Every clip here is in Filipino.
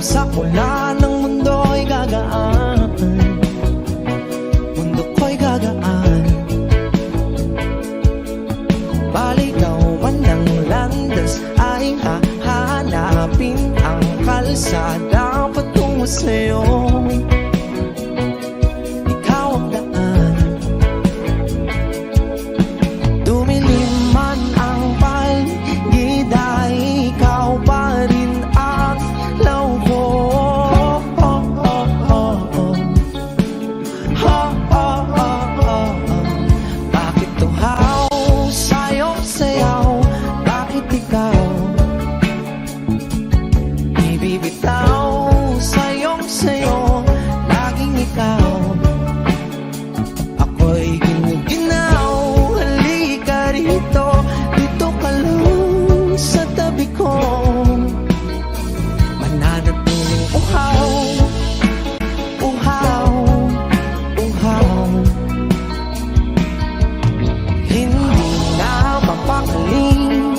sa ulan ng mundo'y gagaan, mundo ko'y gagaan. Baligaw man ng landas ay hahanapin ang kalsada patungo sa'yo. Ikaw ang daan. Dumilim man ang paligid ay ikaw pa rin ang law ko. Bakit tuhaw sa'yong sayaw? Bakit ikaw ibibitaw sa'yong sayo? Laging ikaw, ako'y ginuginaw. Halika rito, dito ka lang sa tabi ko. Mananatiling uhaw, uhaw, uhaw. Hindi na mapakaling,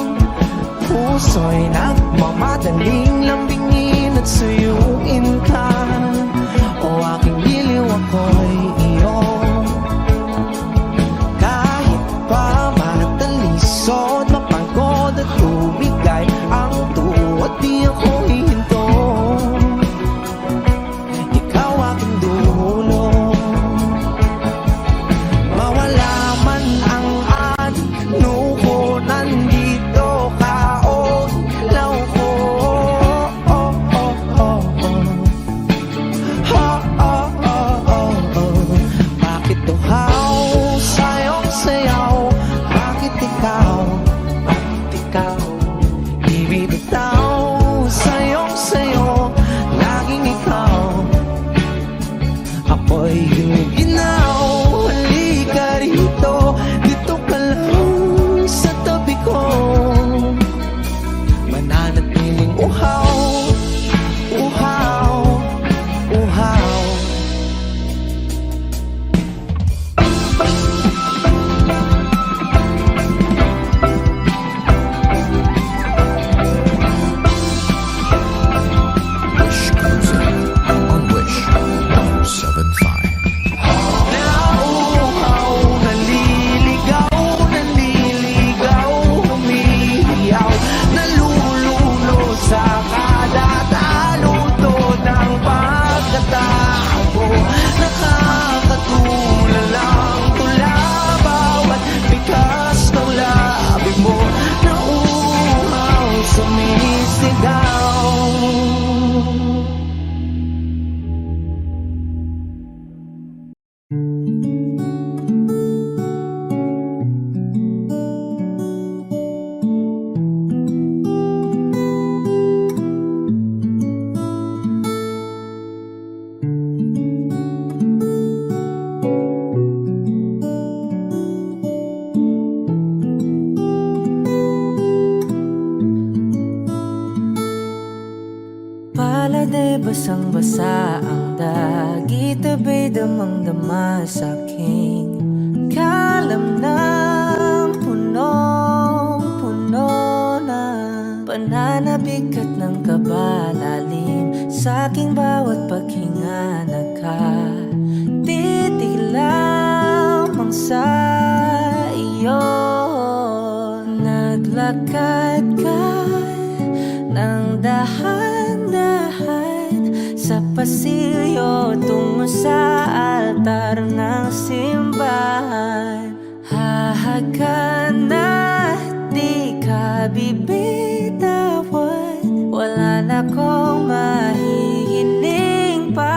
puso'y nagmamadaling lambingin at suyuin ka. O aking giliw, ako'y iyo. Kahit pa matalisod, mapagod at tumigay ang tuwa, di ako hihinto. Ikaw aking dulo. Mawala man ang ano ko, nandito ka o law ko. Bakit tuhaw sa'yong sayaw? Bakit ikaw ibibitaw sa'yong sayo? Laging ikaw, ako'y ginuginaw. Halika rito, dito ka lang sa tabi ko. Mananatiling uhaw, uhaw, uhaw. Wish comes in on Wish 175. Nauuhaw, naliligaw, naliligaw, humihiyaw, nalululo sa kada talunto ng pagkatao. Nakakatulala ang tula, bawat bigas ng labi mo. Nauuhaw, sumisigaw. Pala'y basang-basa ang dagit, abay damang-dama sa'king kalamnang punong-puno na pananabik at ng kabalalim sa'king bawat paghinga. Nakatitig lamang sa iyo, naglakad ka ng dahan-dahan sa pasilyo tungo sa altar ng simbahan. Hahagan at di ka bibitawan, wala na kong mahihiling pa.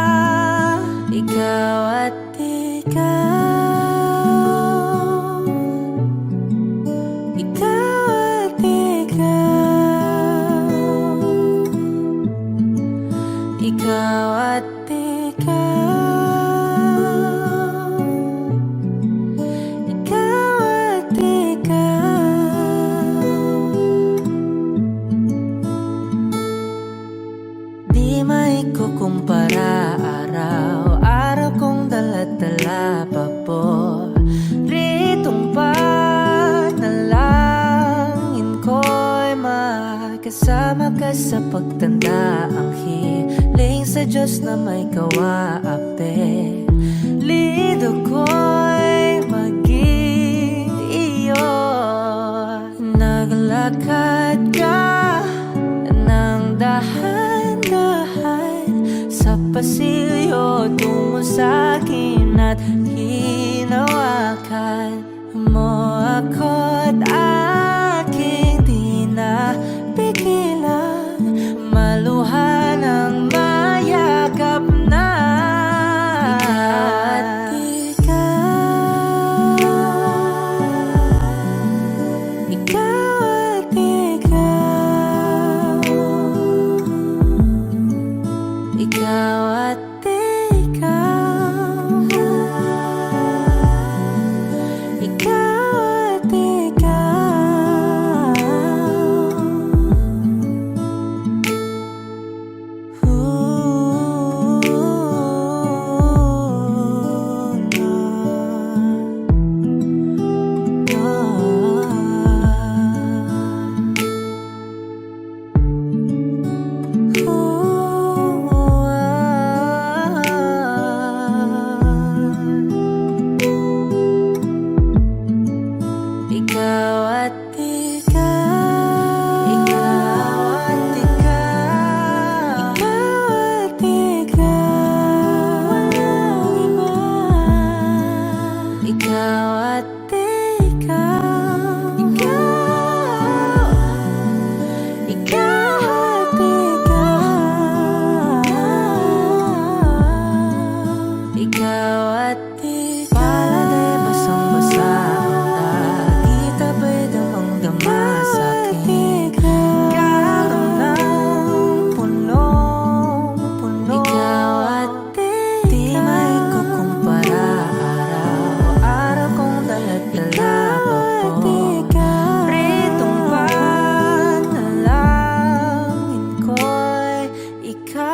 Ikaw at ikaw, ikaw at ikaw, ikaw at ikaw, ikaw at ikaw. Di maikukumpara, araw-araw kong dala-dala paboritong panalangin ko'y makasama ka sa pagtanda. Ang sa Diyos na may kawaape. Lido ko'y maging iyo. Naglakad ka ng dahan-dahan sa pasilyo tungo sa'kin at hinawakan mo ako't aking di napigilan. Maluhan ang mayakap na ikaw at ikaw, ikaw at ikaw, ikaw at ikaw. Ikaw at ikaw, ikaw at ikaw, ikaw at ikaw, walang iba. Ikaw at ikaw, ikaw, ikaw at ikaw, ikaw at ikaw. Paladay basang-basa ang dagita ba'y damang-dama sa'kin. Karoon ng punong-puno. Ikaw at ikaw, di may kukumpara. Araw-araw kong dala-dala pa po. Pritong panalangin ko'y ikaw.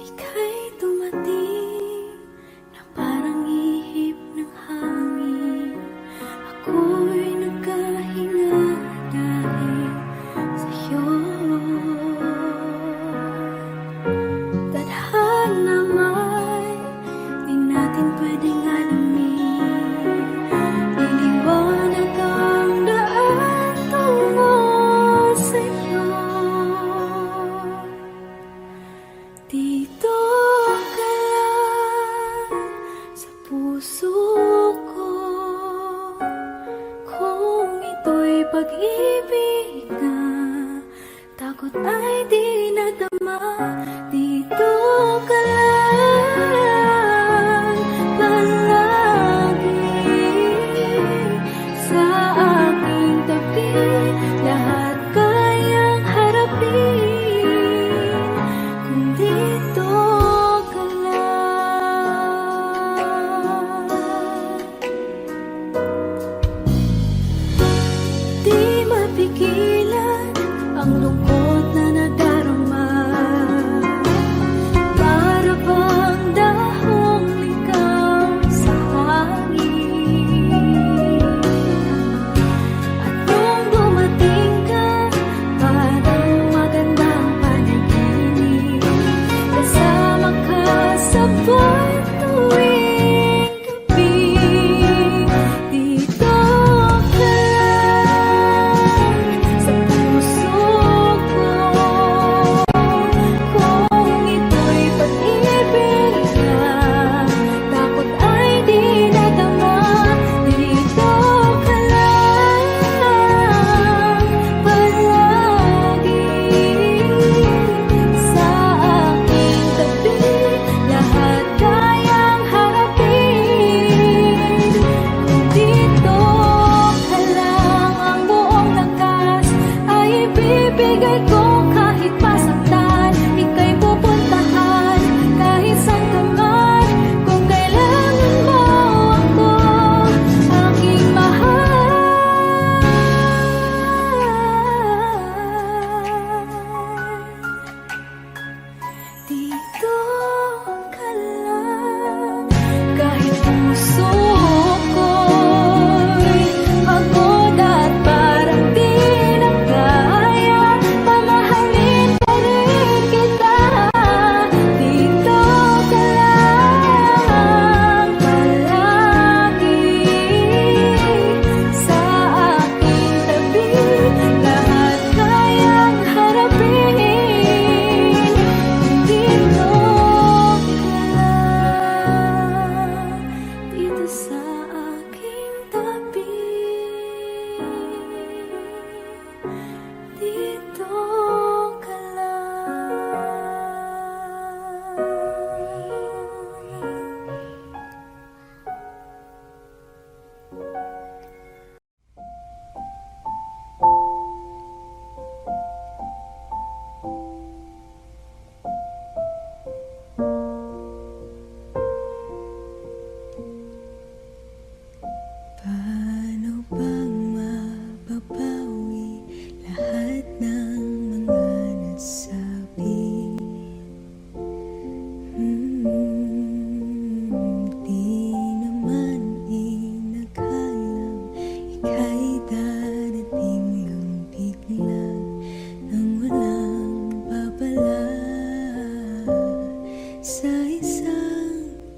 Ika'y dumating na parang ihip ng hangin. Ako'y nagkahinga dahil sa'yo. Tadhana may di natin pwedeng alamin. Iliwanag ang daan tungo sa'yo. Dito ka lang sa puso ko. Kung ito'y pag-ibig na takot ay di nadama. Dito ka lang palagi sa aking tabi. Lahat kayang harapin kung dito ka lang. Di mapigilan ang lungkot na nadarama. Para bang dahong likaw sa hangin. At nung dumating ka, parang magandang panaginip. Kasama ka sa buwan tuwing gabi. Dito ka lang sa puso ko. Kung ito'y pag-ibig na takot ay di nadama. Dito ka lang palagi sa aking tabi. Lahat kayang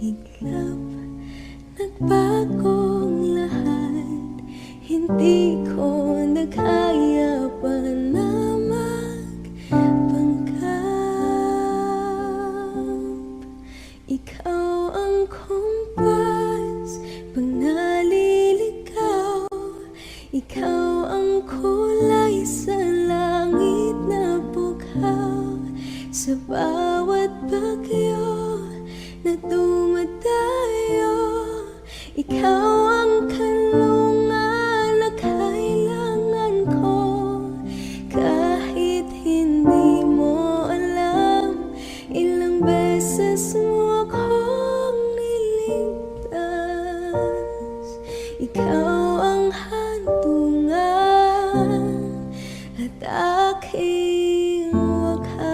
iglap, nagbagong lahat. Hindi ko na kaya pa na magpanggap. Ikaw ang kumpas pag naliligaw. Ikaw ang kulay sa langit na bukaw. Sa bawat bagyo na dumadayo, ikaw ang kanlungan na kailangan ko. Kahit hindi mo alam, ilang beses mo akong niligtas. Ikaw ang hantungan at aking wakas.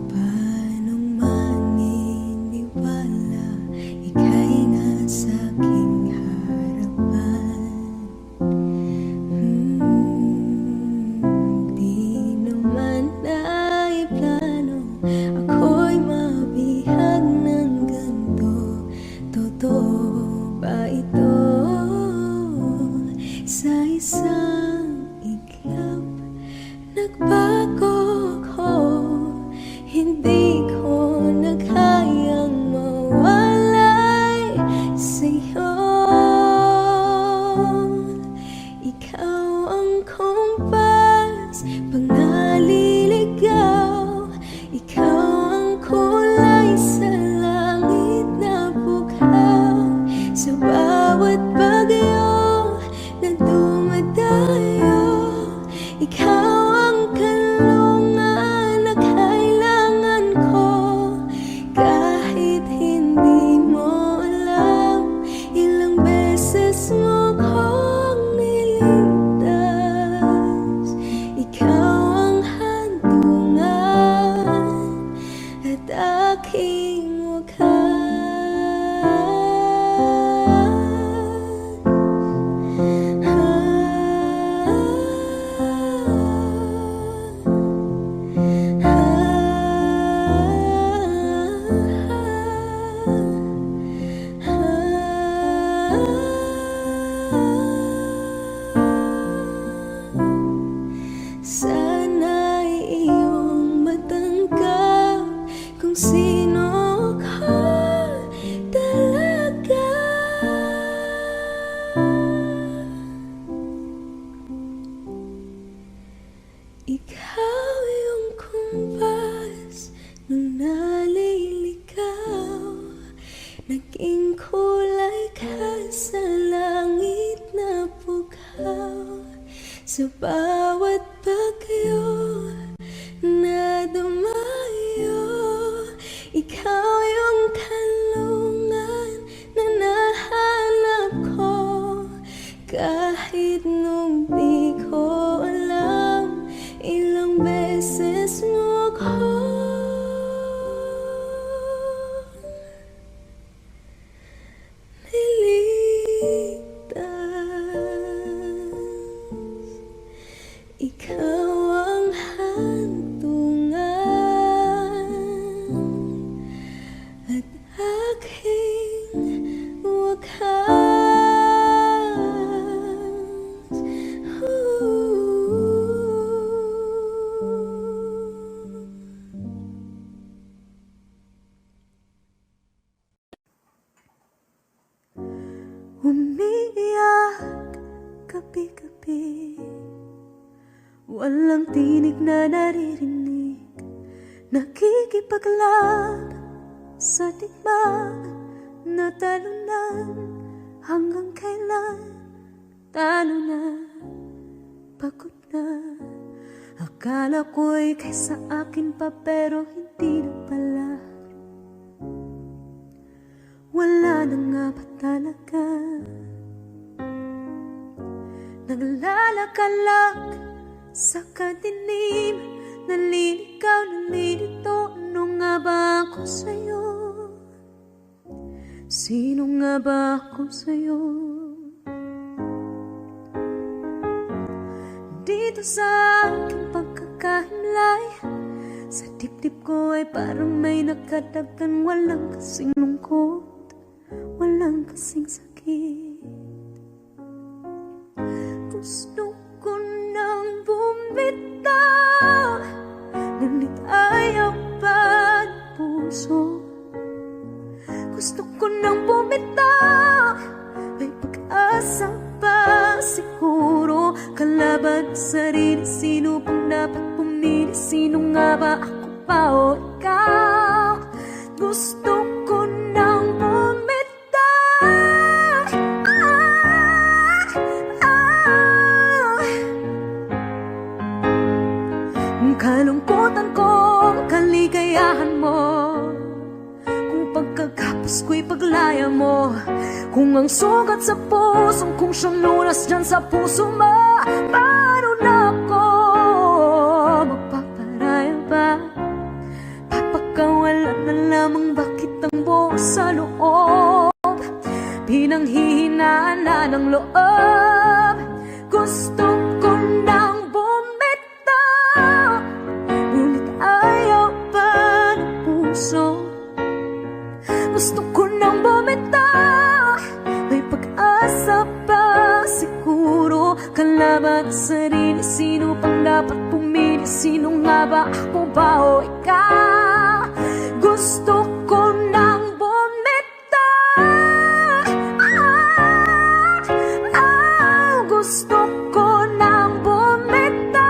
Paano maniniwala ika'y nasa aking harapan? Di naman naiplano ako'y mabihag ng ganito. Totoo ba ito? Sa isang iglap, nagbago ko. Hindi ko na kayang mawalay sa'yo. Ikaw ang kumpas pag naliligaw. Ikaw ang kulay sa langit na bukaw. Sa bawat bagyo na dumadayo, ikaw ang kanlungan na kailangan ko. Kahit hindi mo alam, ilang beses mo akong niligtas. Ikaw ang hantungan at aking wakas. Sana'y iyong matanggap kung sino ka talaga. Ikaw yung kumpas nung naliligaw. Naging kulay ka sa langit na bukaw. Sa bawat bagyo na dumayo, ikaw yung kanlungan na nahanap ko. Kahit nung di ko alam, ilang beses mo ako niligtas. Ikaw ang hantungan at aking wakas. Umiiyak gabi-gabi, walang tinig na naririnig. Nakikipaglaban sa digmaan na talunan. Hanggang kailan talo na, pagod na. Akala ko'y kaysa akin pa, pero hindi na pala. Wala na nga ba talaga? Naglalakalag sa kadilim, naliligaw, nalilito. Ano nga ba ako sa'yo? Sino nga ba ako sa'yo? dito sa aking pagkakahinlay. Sa dibdib ko ay parang may nakadagan. Walang kasing lungkot, walang kasing sakit. Gusto ko nang bumitaw, ngunit ayaw pa ng puso. Gusto ko nang bumitaw, may pag-asa pa siguro. Kalaban sa sarili, sino pang dapat pumili? Sino nga ba, ako pa o ikaw? Gusto ko nang bumitaw. Ang kalungkutan ko, kaligayahan mo. Kung pagkagapos ko'y paglaya mo. Kung ang sugat sa pusong kung siyang lunas dyan sa puso mo. Paano na ako magpaparaya ba? Papakawalan na lamang bakit ang buo sa loob? Pinanghihinaan na ng loob. Gusto ko nang bumitaw, ngunit ayaw pa ng puso. Gusto ko nang bumitaw, may pag-asa pa siguro. Kalaban sa sarili, sino pang dapat pumili? Sino nga ba, ako ba o ikaw? Gusto ko nang bumitaw. Gusto ko nang bumitaw.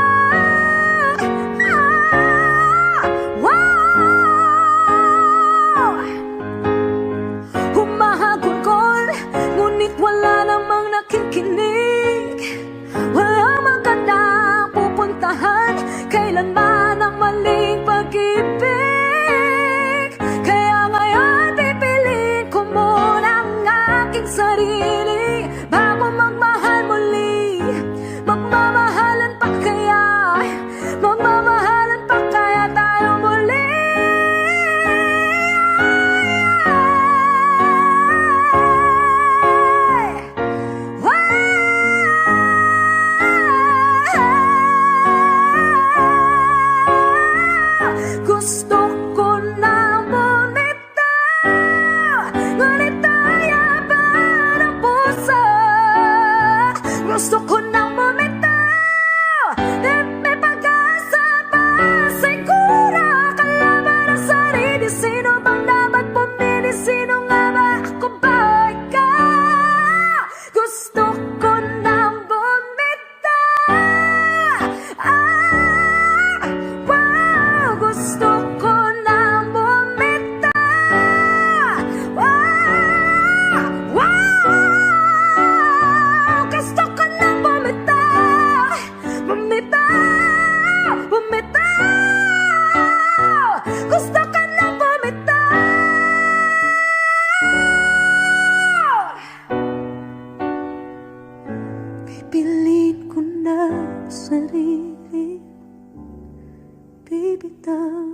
Wow! Humahagulgol, ngunit wala namang nakikinig. Walang magandang pupuntahan, kailanman ang maling pag-ibig. Kaya ngayon pipiliin ko muna ang aking sarili bago magmahal muli. Magmamahalan pa kaya? Magmamahalan pa kaya tayo muli? Gusto ko na bumitaw, ngunit ayaw pa ng puso. Gusto ko na bumitaw, may pag-asa pa siguro. Kalaban ang sarili, sino bang dapat pumili? Sino nga ba, ako ba o ikaw? Gusto ko na bumitaw. Wow! Gusto ko nang bumitaw. Wow! Wow! Gusto ko nang bumitaw. Bumitaw! Bumitaw! Gusto ko nang bumitaw. Pipiliin ko na ang sarili. Bibitaw,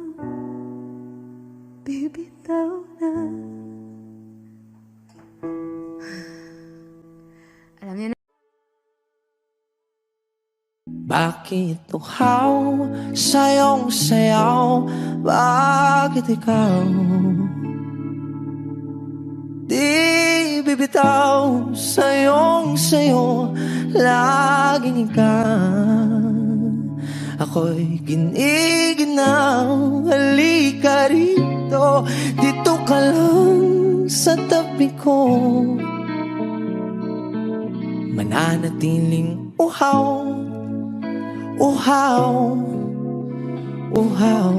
bibitaw na. Alam niyo na. Bakit uhaw sayong sayaw? Bakit ikaw di bibitaw? Sayong sayo, laging ikaw. Ako'y giniginaw, halika rito. Dito ka lang sa tabi ko. Mananatiling uhaw, uhaw, uhaw.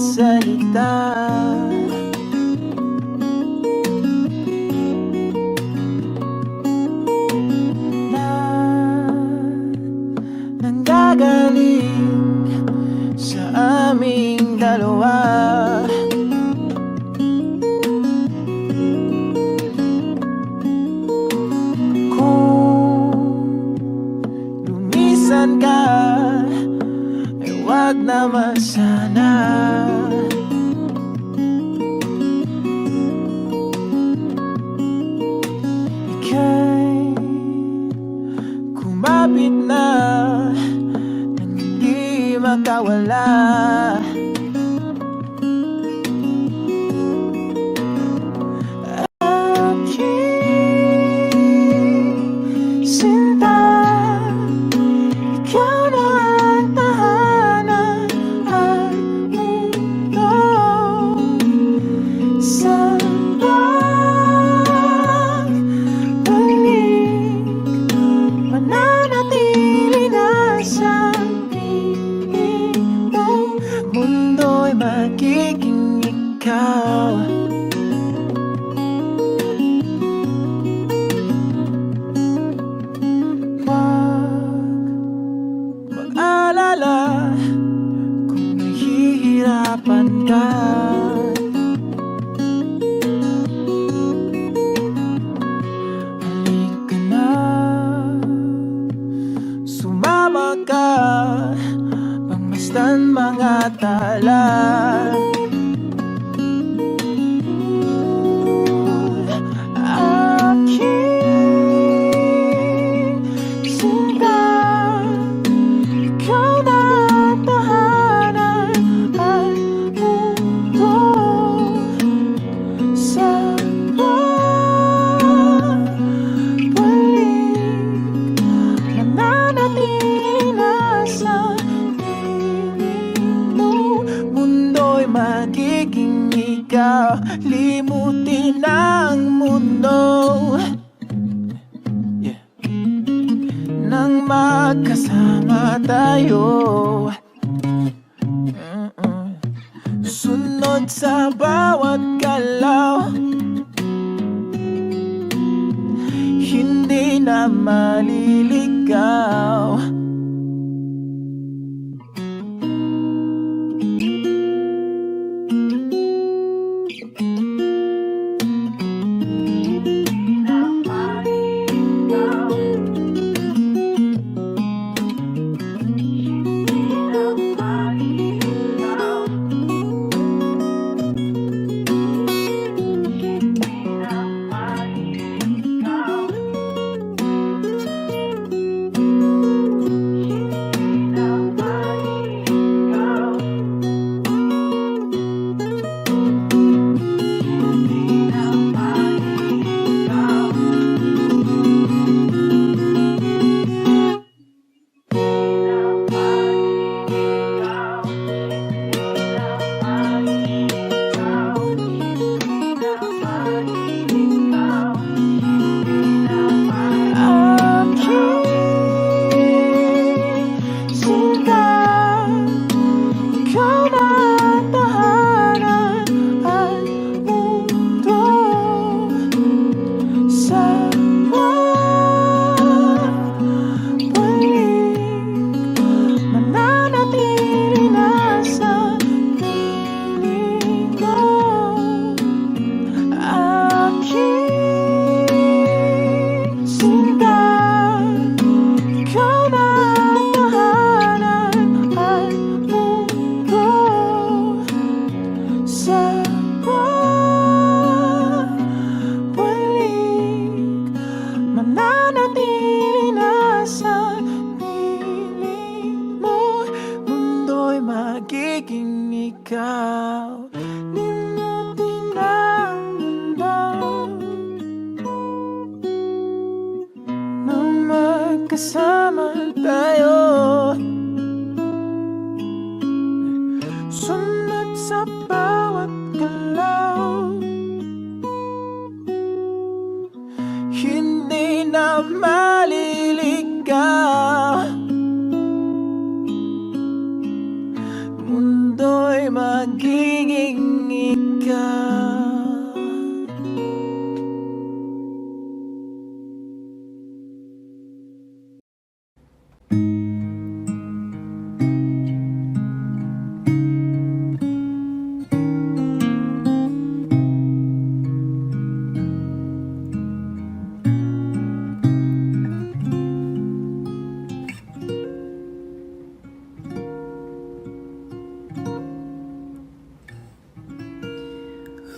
salita Kung lumisan ka, ay wag naman sana. Ika'y kumapit na nang hindi makawala. Aking sinta, ikaw na ang tahanan at mundo. Sa pagbalik, mananatili na sa piling mo. Mundo'y magiging ikaw. Mag-alala kung nahihirapan ka. Halika na, sumama ka, pangmasdan mga tala. Aking sinta, ikaw na ang tahanan at mundo. Sa pagbalik, mananatili na sa piling mo. Mundo'y magiging ikaw, limutin ang mundo. Nang magkasama tayo, sunod sa bawat galaw, hindi na maliligaw.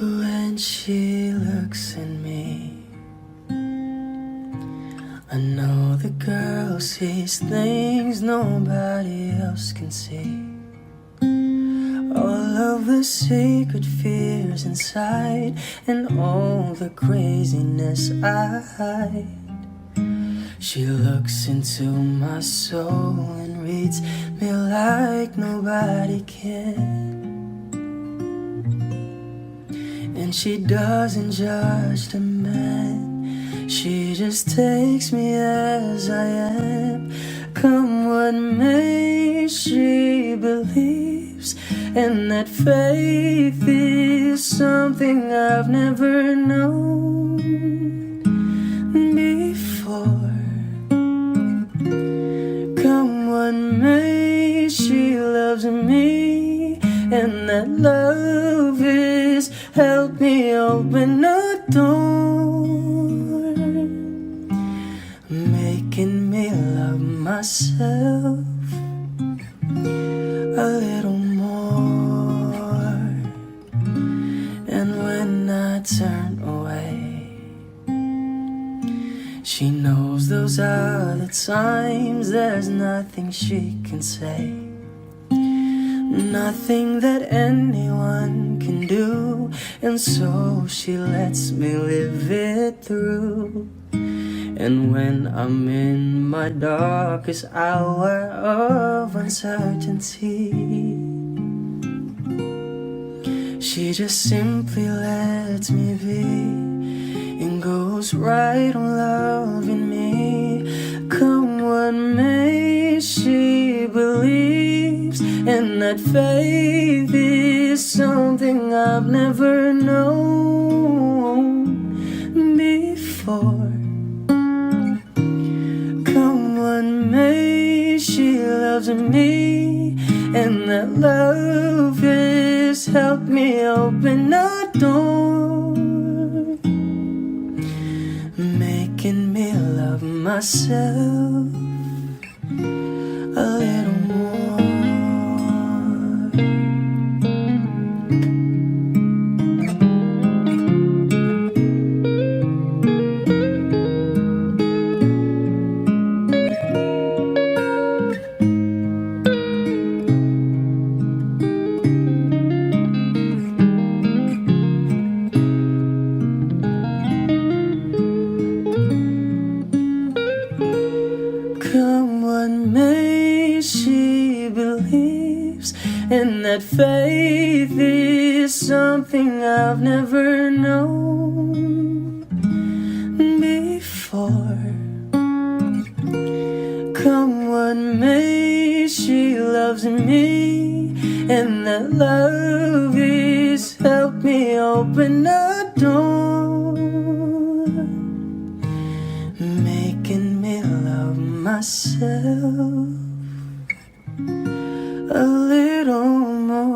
when she looks at me. I know the girl sees things nobody else can see. All of the secret fears inside, and all the craziness I hide. She looks into my soul and reads me like nobody can. And she doesn't judge the man, she just takes me as I am. Come what may, she believes, and that faith is something I've never known before. Come what may, she loves me, and that love is help me open a door, making me love myself a little more. And when I turn away, she knows those are the times there's nothing she can say, nothing that anyone can do, and so she lets me live it through. And when I'm in my darkest hour of uncertainty, she just simply lets me be and goes right on loving me. Come what may, she believes, and that faith is something I've never known before. Come what may, she loves me, and that love has helped me open a door, making me love myself a little more. Come what may, she believes, and that faith is something I've never known before. Come what may, she loves me, and that love is helped me open a door, making me love myself a little more.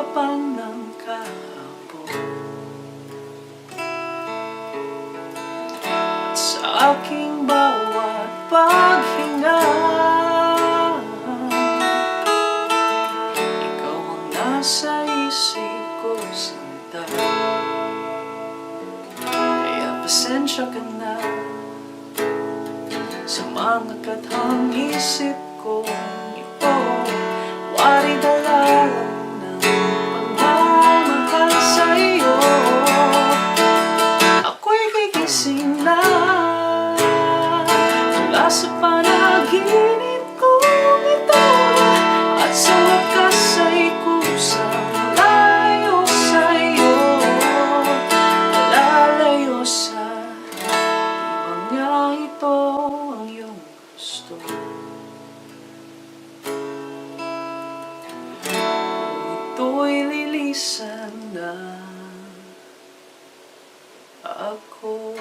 kapal ng kahapon. At sa aking bawat paghinga, ikaw ang nasa isip ko, sinta. Kaya pasensya ka na sa mga kathang isip ko ito. Wari dala ng pagmamahal sa'yo. Ako'y gigising na mula sa panaginip kong ito, at sa wakas ay kusang layo sa'yo, lalayo sa ibang niya. Ito ang iyong gusto. Ito'y lilisan na ako.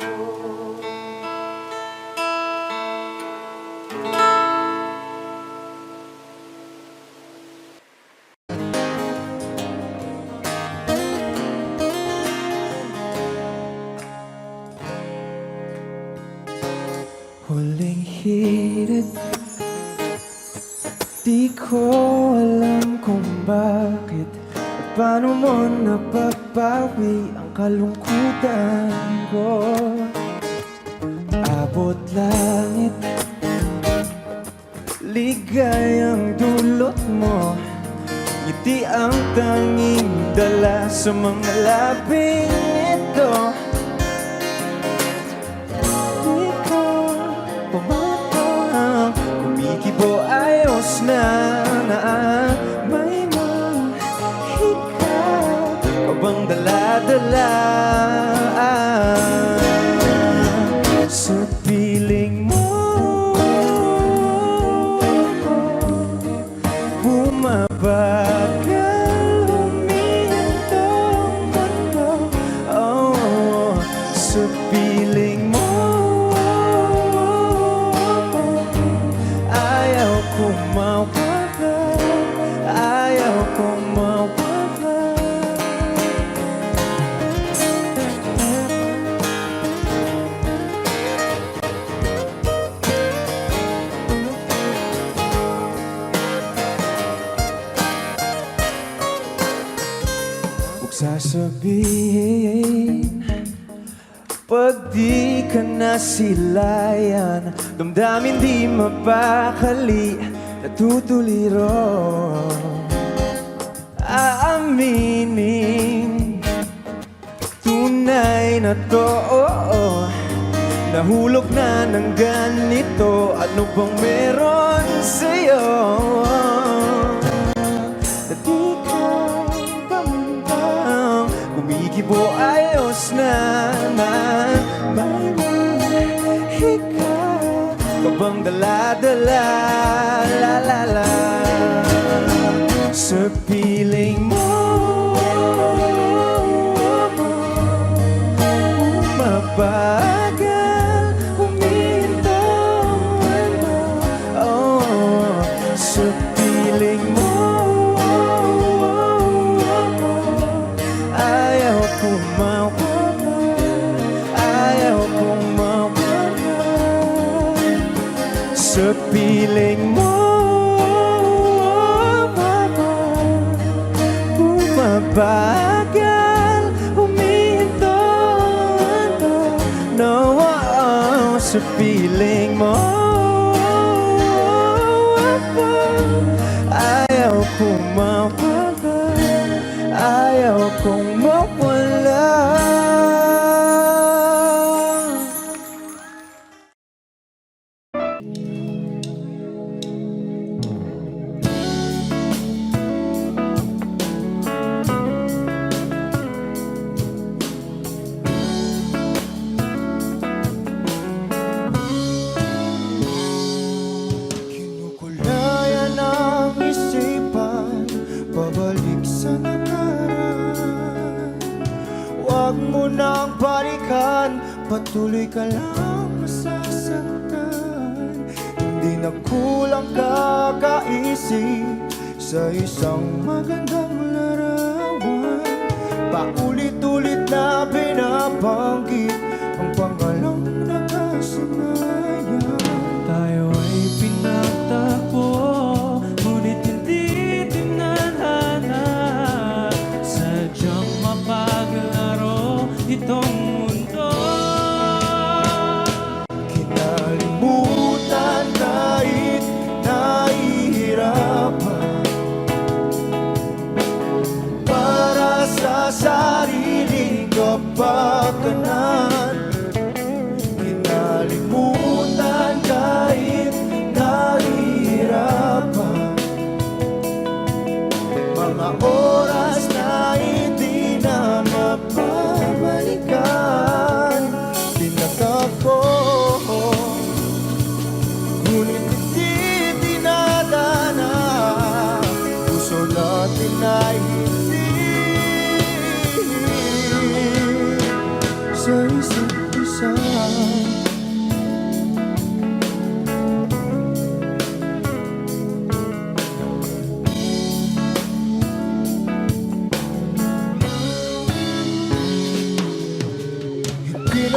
Huling hirit, di ko alam kung bakit at paano mo napapawi ang kalungkutan ko. Abot langit, ligayang dulot mo, ngiti ang tanging dala sa mga labing ito. Di ko pumatang, kumikibo ayos na may mahika ka bang dala-dala sa piling mo. Bumabagal, huminto ang mundo, oh, sa piling mo. Ayaw kong mawala, ayaw kong mawala. Huwag sasabihin pag di ka nasilayan, damdamin di mapakali, natutuliro. Aaminin, tunay na to, nahulog na ng ganito. Ano bang meron sa'yo na di ka pamintang? Kumikibo ayos naman, may mahika ka bang dala-dala, la-la-la sa piling mo. Mabagal, huminto mo, oh, sa piling mo. Ayaw kong mawala, ayaw kong mawala sa piling mo. Bumabagal, huminto no, oh, sa piling mo. Ayaw kong mawala, ayaw kong mawala. Kinukulayan ang isipan, babalik sa nakaraan. Huwag mo nang balikan, patuloy ka lang masasaktan. Hindi na kulang kakaisip sa isang magandang larawan.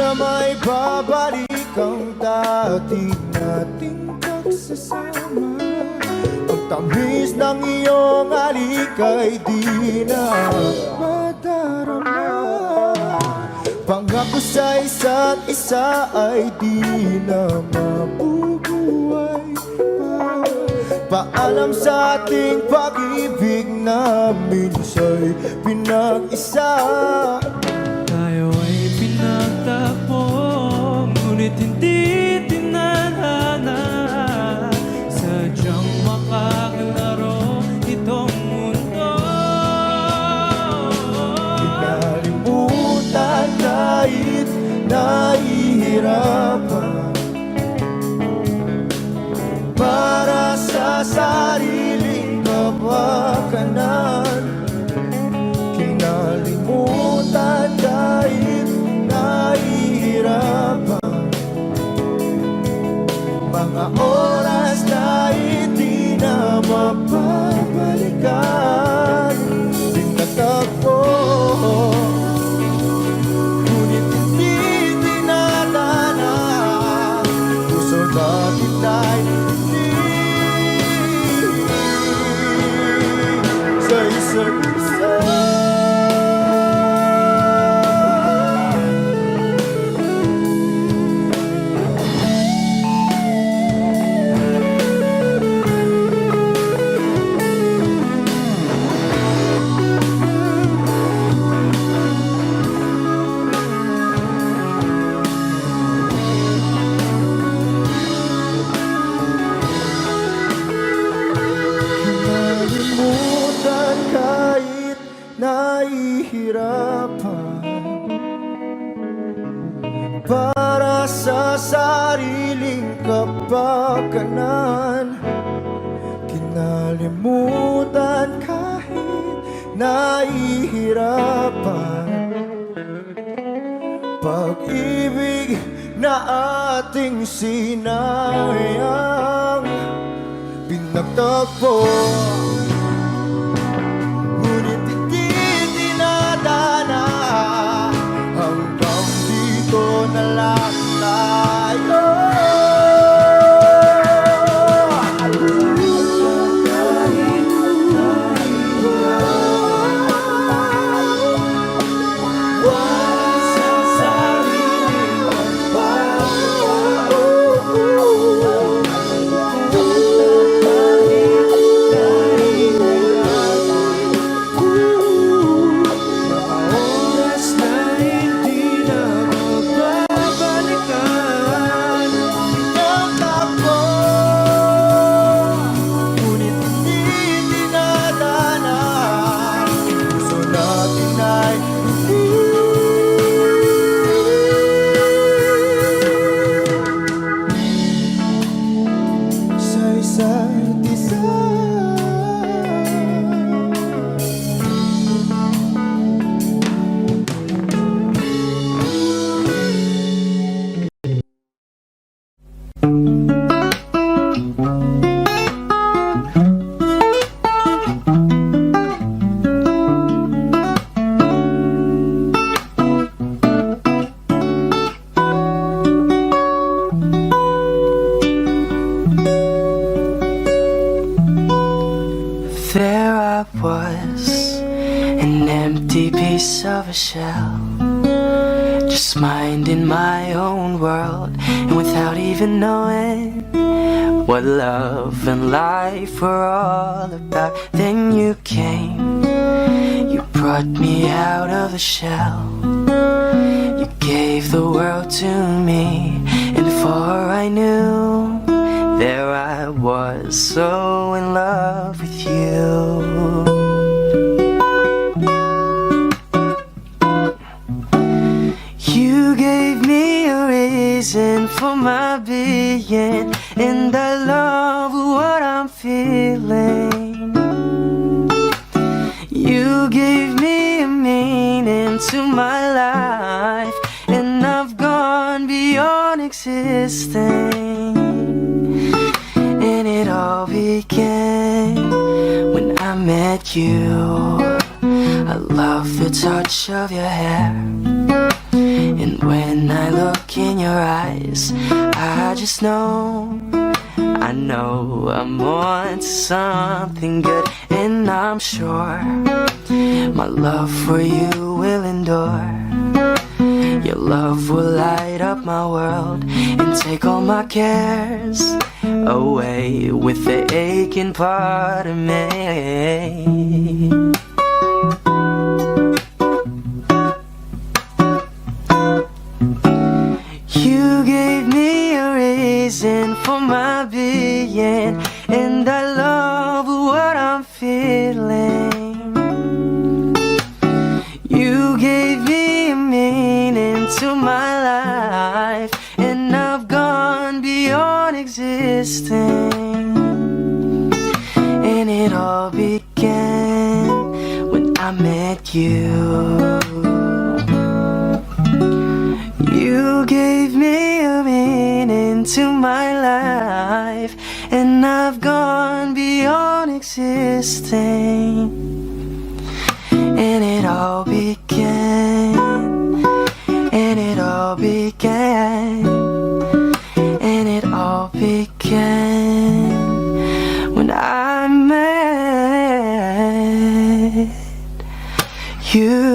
Para may babalik ang dati nating pagsasama. Ang tamis ng iyong halik ay di na madarama. Pangako sa isa't isa ay di na mabubuhay pa. Paalam sa ating pag-ibig na minsa'y pinag-isa. Tayo ay pinagtagpo, ngunit hindi tinadhana. Sadyang makakalaro itong mundo. Kinalimutan kahit nahihirapan, para sa sariling kapakanan. Kinalimutan kahit nahihirapan, mga oras na hindi na mapabalikan. Pinagtagpo, ngunit hindi tinadhana. Puso natin ay hindi sa isa't isa. Kinalimutan kahit nahihirapan, para sa sariling kapakanan. Kinalimutan kahit nahihirapan, pag-ibig na ating sinayang. Pinagtagpo, ngunit hindi tinadhana. Hanggang dito na lang tayo. There I was, an empty piece of a shell, just minding my own world, and without even knowing what love and life were all about. Then you came, you brought me out of the shell, you gave the world to me, and before I knew, there I was, so in love with you. You gave me a reason for my being, and I love what I'm feeling. You gave me a meaning to my life, and I've gone beyond existing. And it all began when I met you. I love the touch of your hair And when I look in your eyes, I just know, I know I'm on to something good. And I'm sure my love for you will endure. Your love will light up my world and take all my cares away with the aching part of me. You gave me a reason for my being, and I love what I'm feeling. You gave me a meaning to my life, and I've gone beyond existing. And it all began when I met you. You gave me a meaning to my life, and I've gone beyond existing. And it all began, and it all began, and it all began when I met you.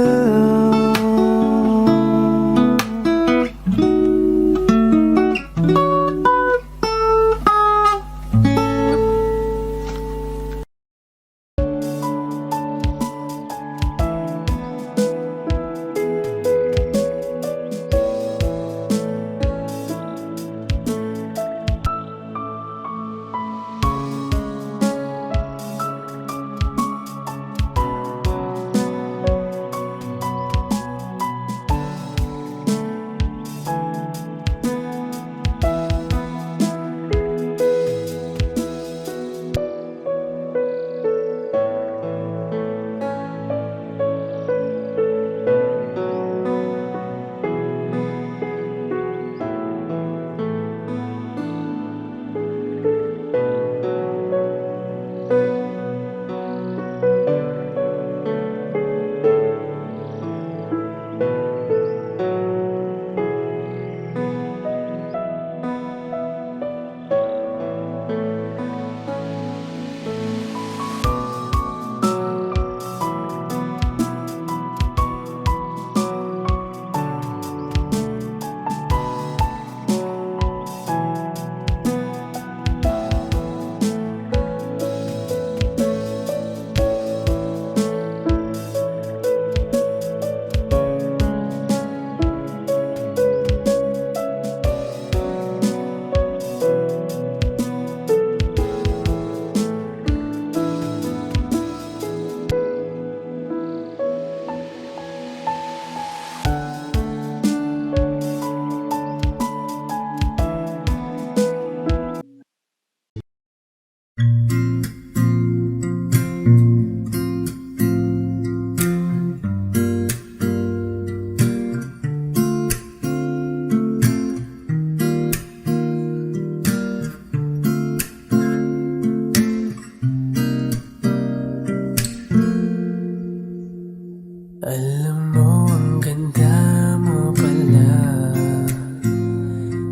Alam mo, ang ganda mo pala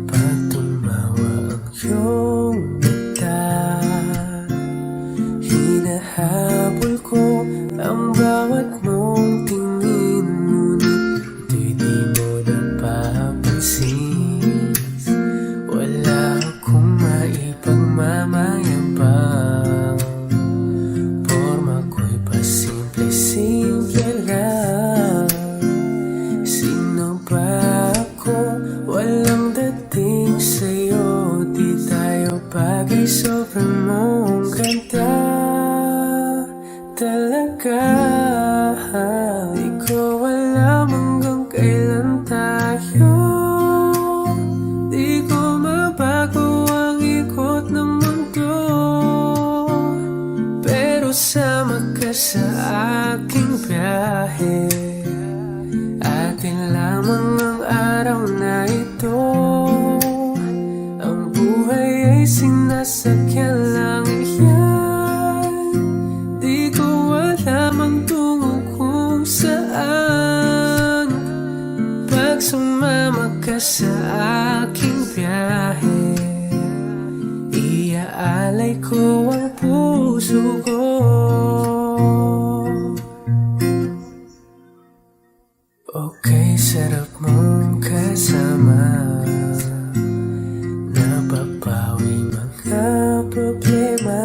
pag tumawa ang iyong mata. Hinahabol ko ang bawat mong tingin, ngunit ito'y di mo napapansin. Wala akong maipagmamayabang, porma ko'y pasimple-simple lang. Sino ba ako? Walang dating sa'yo, di tayo bagay, sobrang mong ganda talaga. Di ko alam hanggang kailan tayo, di ko mabago ang ikot ng mundo, pero sama ka sa aking biyahe. Atin lamang ang araw na ito, ang buhay ay sinasakyan lang yan. Di ko alam ang tungo kung saan, pag Pag sumama ka sa aking biyahe, iaalay ko ang puso ko. Okay, sarap mong kasama, napapawi mga problema.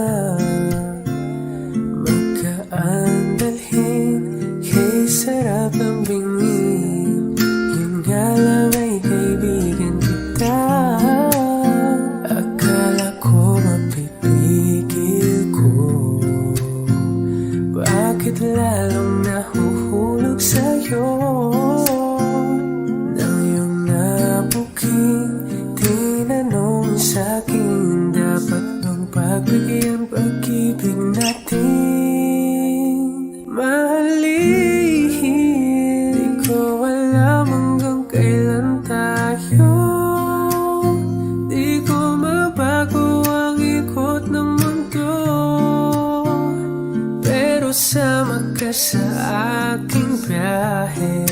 Magkaan dalhin, kay sarap ang bingin. Yun nga lang ay kaibigan kita. Akala ko mapipigil ko, bakit lalong nahuhulog sa'yo? Nang iyong nabuking tinanong sa'kin, dapat bang pagbigyan pag-ibig natin? Mahalin, di ko alam hanggang kailan tayo. Di ko mabago ang ikot ng mundo, pero sama ka sa aking biyahe.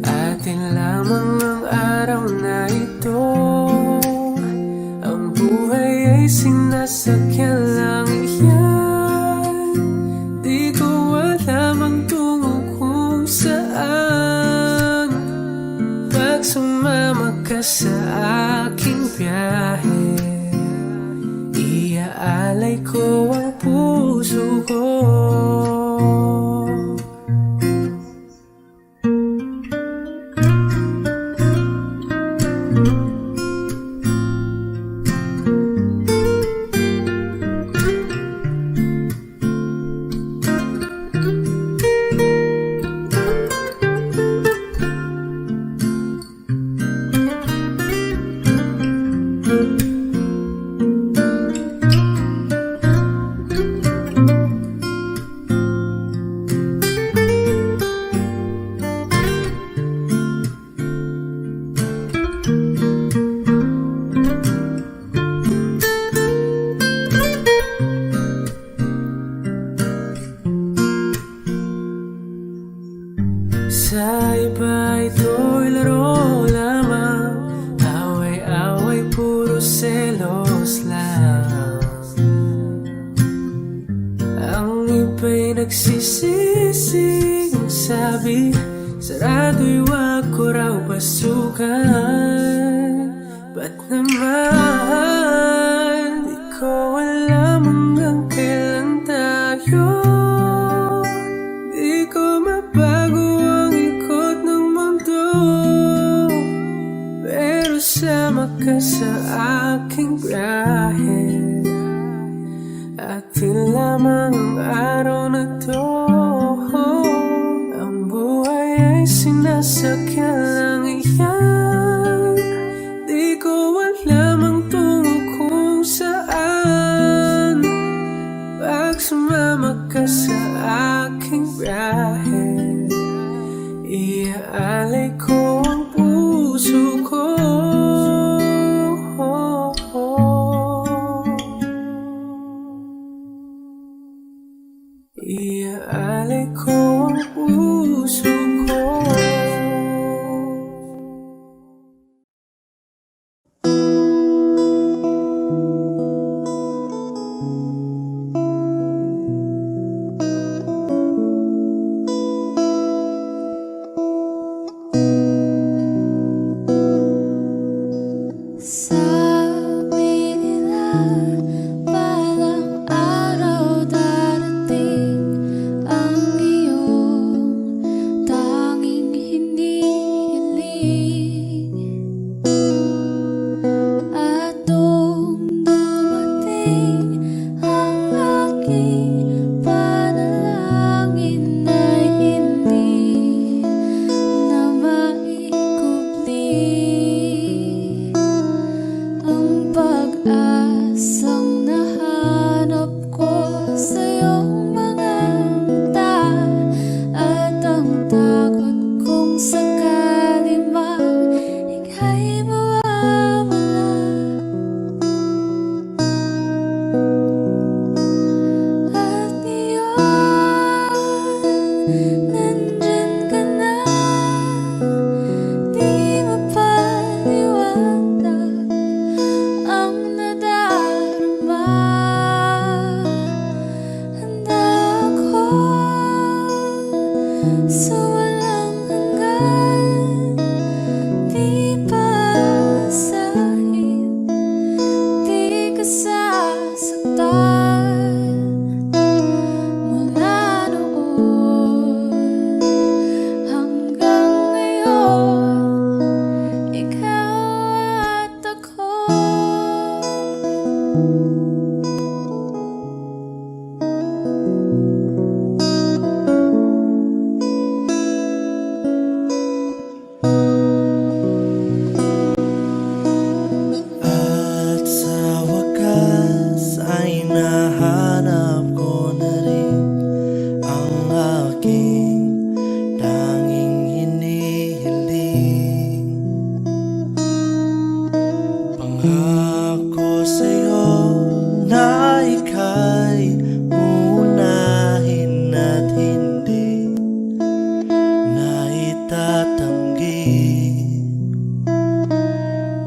Atin lamang ang araw na ito, ang buhay ay sinasakyan lang yan. Di ko alam ang tungo kung saan. Pag sumama ka sa aking biyahe, iaalay ko ang puso ko. Sa iba ito'y laro lamang, away-away puro selos lang. Ang iba'y nagsisisi, ang sabi, sarado'y wag ko raw pasukan. Ba't naman di ko alam hanggang kailan tayo? Di ko mabago ang ikot ng mundo, pero sama ka sa aking biyahe. Atin lamang ang araw na to, ang buhay ay sinasakyan lang iyan. Di ko alam ang tungo kung saan. Pag sumama ka sa aking biyahe, iaalay ko ang puso ko. Iaalay ko ang puso ko. sa walang hanggan, di basahin, di ka sasaktan. Mula noon hanggang ngayon, ikaw at ako. At sa wakas ay nahanap ko na rin ang aking tanging hinihiling. Pangako sa'yo na ika'y uunahin at hindi na itatanggi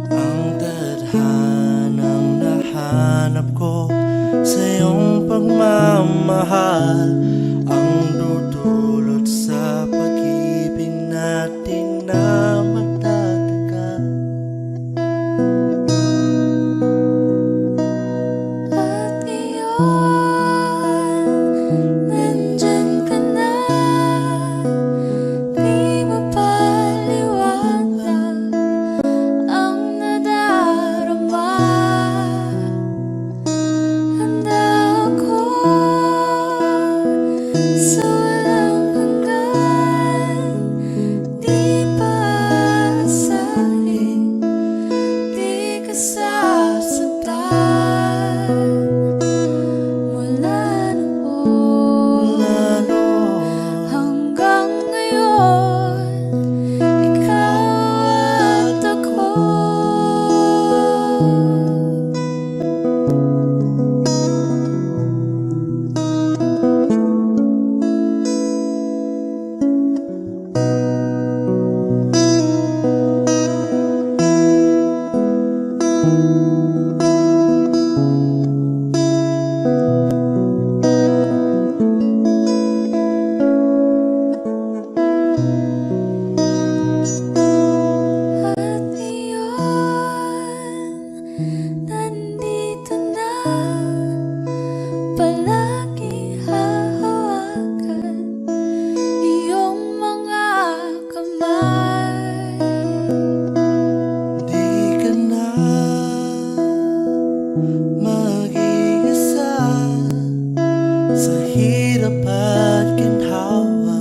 ang tadhanang nahanap ko sa iyong pagmamahal, ang dudulot sa pag-ibig natin na matatagal. At ngayon, nandyan ka na, di mapaliwanag ang nadarama. Handa ako sa walang hanggan, di basahin, di ka sasaktan. Mula noon Lalo hanggang ngayon, ikaw at ako. At iyon, nandito na, palagi hahawakan iyong mga kamay. di ka na mag-iisa sa hirap at ginhawa,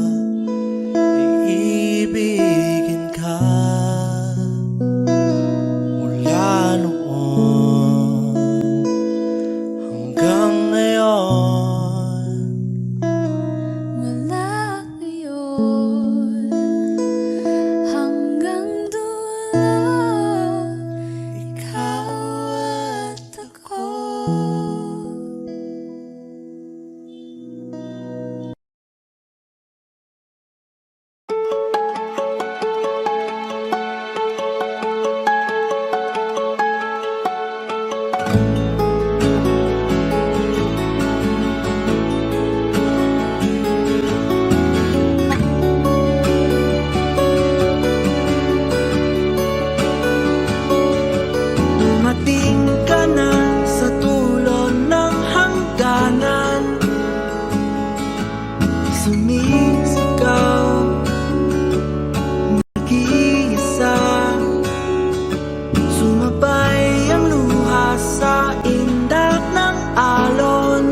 iibigin ka. Mula noon hanggang ngayon, Mula ngayon hanggang dulo, ikaw at ako. dumating ka na sa dulo ng hangganan, sumisigaw, nag-iisa, sumabay ang luha sa indak ng alon,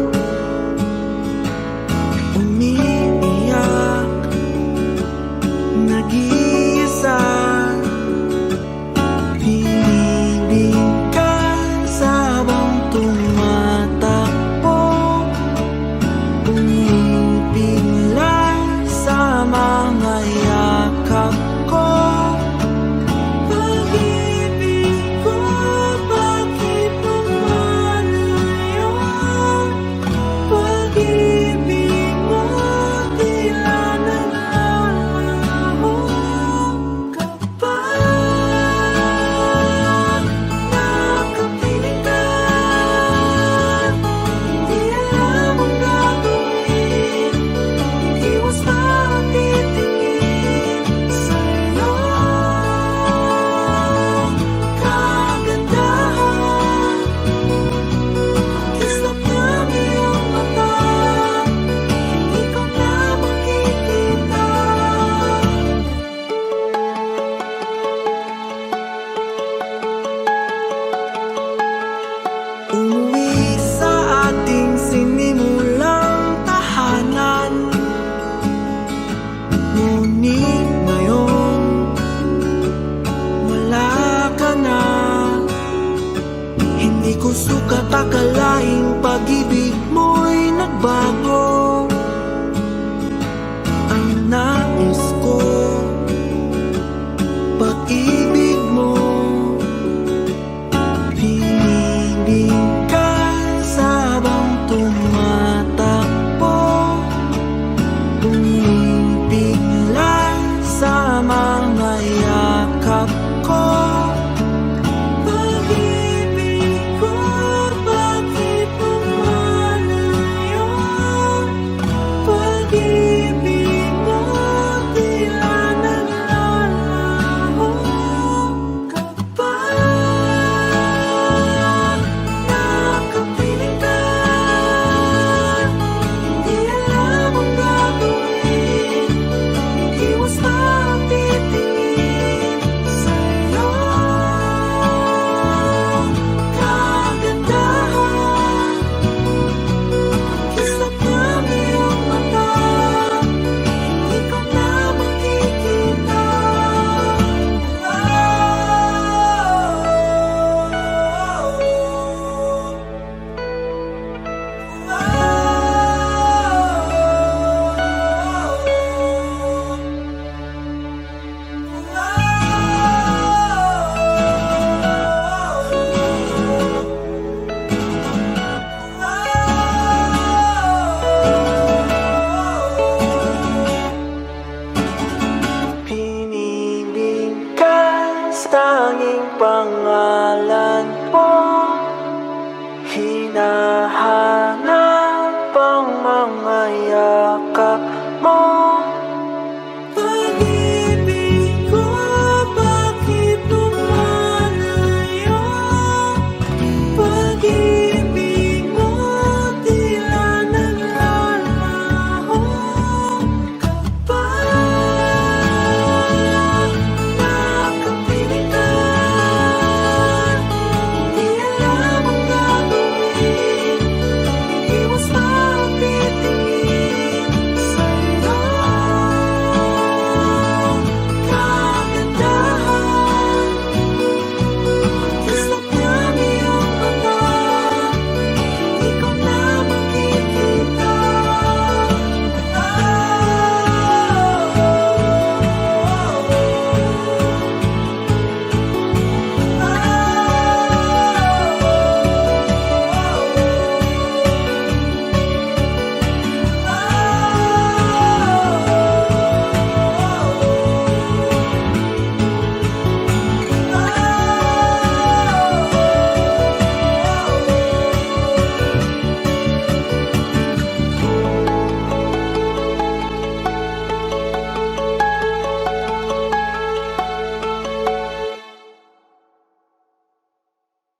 umiiyak, nag-iisa. Hiniling ka sa habang tumatakbo, umibig lang sa mga yakap ko. Pag-ibig ko, bakit mo malayo? Pag-ibig mo, tila naglaho. Kapag nakapiling ka, hindi alam ang gagawin, iwas pa ang titingin. Ngunit ngayon wala ka na. Hindi ko sukat akalaing pag-ibig mo'y nagbago. Ang nais ko, pag-ibig mo. Pinibig ka sabang tumatakbo. Umibig lang sa mga yakap ko. Pag-ibig ko, bakit lumalayo? Pag-ibig mo, tila naglalaho. Kapag nakapiling ka, hindi alam ang gagawin. Iwas na ang titingin sa'yo. Kagandahan, kislap ng iyong mata, hindi ko na makikita. Piniling ka sa tanging pangalan mo. Hina